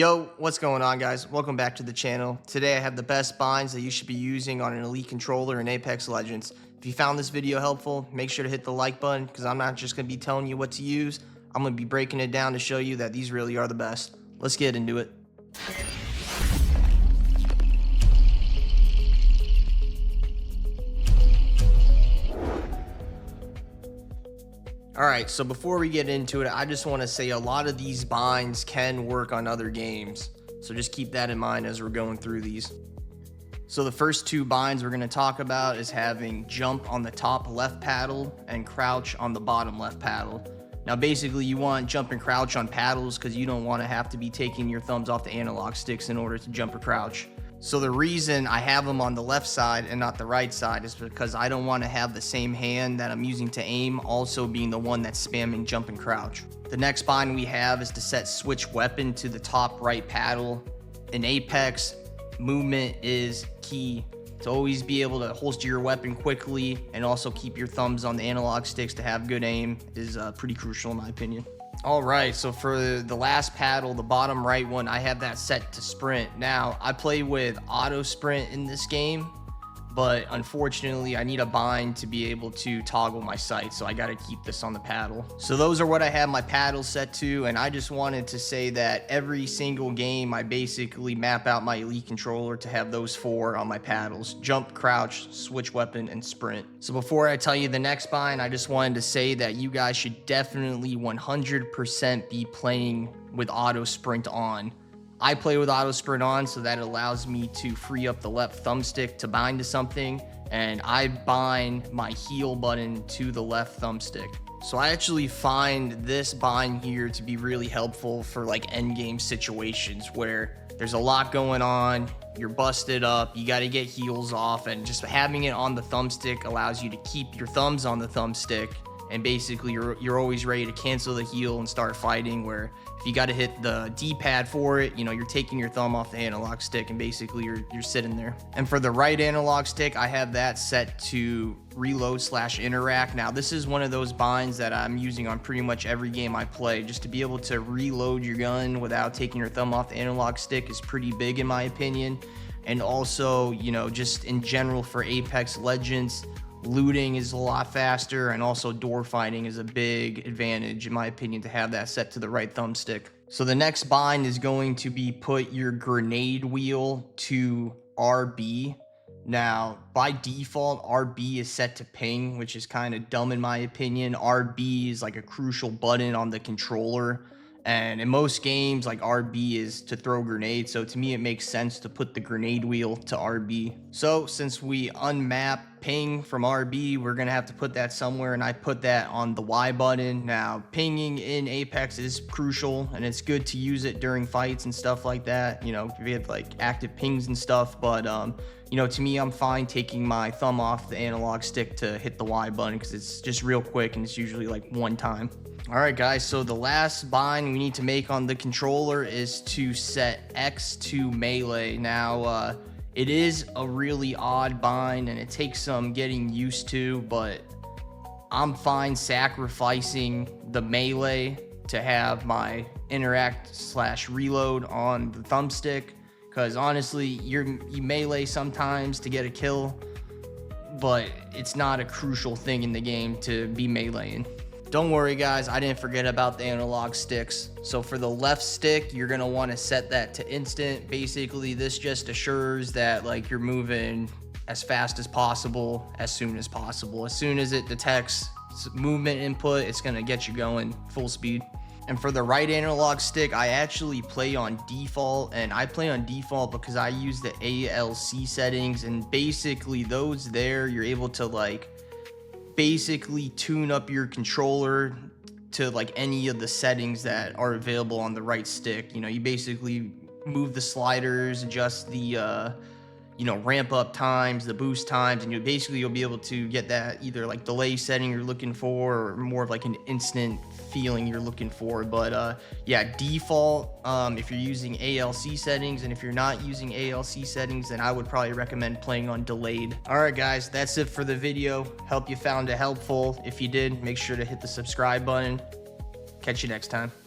Yo, what's going on, guys? Welcome back to the channel. Today I have the best binds that you should be using on an elite controller in Apex Legends. If you found this video helpful, make sure to hit the like button because I'm not just going to be telling you what to use. I'm going to be breaking it down to show you that these really are the best. Let's get into it. Alright, so before we get into it, I just want to say a lot of these binds can work on other games. So just keep that in mind as we're going through these. So the first two binds we're going to talk about is having jump on the top left paddle and crouch on the bottom left paddle. Now basically you want jump and crouch on paddles because you don't want to have to be taking your thumbs off the analog sticks in order to jump or crouch. So the reason I have them on the left side and not the right side is because I don't want to have the same hand that I'm using to aim also being the one that's spamming jump and crouch. The next bind we have is to set switch weapon to the top right paddle. In Apex, movement is key. To always be able to holster your weapon quickly and also keep your thumbs on the analog sticks to have good aim is pretty crucial in my opinion. All right, so for the last paddle, the bottom right one, I have that set to sprint. Now, I play with auto sprint in this game, but unfortunately, I need a bind to be able to toggle my sight, so I got to keep this on the paddle. So those are what I have my paddle set to, and I just wanted to say that every single game, I basically map out my elite controller to have those four on my paddles: jump, crouch, switch weapon, and sprint. So before I tell you the next bind, I just wanted to say that you guys should definitely 100% be playing with auto sprint on. I play with auto sprint on, so that allows me to free up the left thumbstick to bind to something, and I bind my heal button to the left thumbstick. So I actually find this bind here to be really helpful for like end game situations where there's a lot going on, you're busted up, you got to get heals off, and just having it on the thumbstick allows you to keep your thumbs on the thumbstick, and basically you're always ready to cancel the heal and start fighting, where if you got to hit the D-pad for it, you know, you're taking your thumb off the analog stick and basically you're sitting there. And for the right analog stick, I have that set to reload/interact. Now this is one of those binds that I'm using on pretty much every game I play. Just to be able to reload your gun without taking your thumb off the analog stick is pretty big in my opinion. And also, you know, just in general for Apex Legends, looting is a lot faster, and also door fighting is a big advantage in my opinion to have that set to the right thumbstick. So the next bind is going to be put your grenade wheel to RB. Now by default RB is set to ping, which is kind of dumb in my opinion. RB is like a crucial button on the controller, and in most games like RB is to throw grenades, so to me it makes sense to put the grenade wheel to RB. So since we unmap ping from RB, we're gonna have to put that somewhere, and I put that on the Y button. Now pinging in Apex is crucial, and it's good to use it during fights and stuff like that, you know, if you have like active pings and stuff, but you know, to me I'm fine taking my thumb off the analog stick to hit the Y button because it's just real quick and it's usually like one time. All right guys, so the last bind we need to make on the controller is to set X to melee. Now it is a really odd bind and it takes some getting used to, but I'm fine sacrificing the melee to have my interact/reload on the thumbstick, because honestly you melee sometimes to get a kill, but it's not a crucial thing in the game to be meleeing. Don't worry guys, I didn't forget about the analog sticks. So for the left stick, you're gonna want to set that to instant. Basically this just assures that like you're moving as fast as possible, as soon as possible. As soon as it detects movement input, it's gonna get you going full speed. And for the right analog stick, I actually play on default, and I play on default because I use the ALC settings, and basically those there, you're able to like basically tune up your controller to like any of the settings that are available on the right stick. You know, you basically move the sliders, adjust the you know, ramp up times, the boost times, and you'll be able to get that either like delay setting you're looking for or more of like an instant feeling you're looking for. But yeah, default if you're using ALC settings, and if you're not using ALC settings, then I would probably recommend playing on delayed. All right guys, that's it for the video. Hope you found it helpful. If you did, make sure to hit the subscribe button. Catch you next time.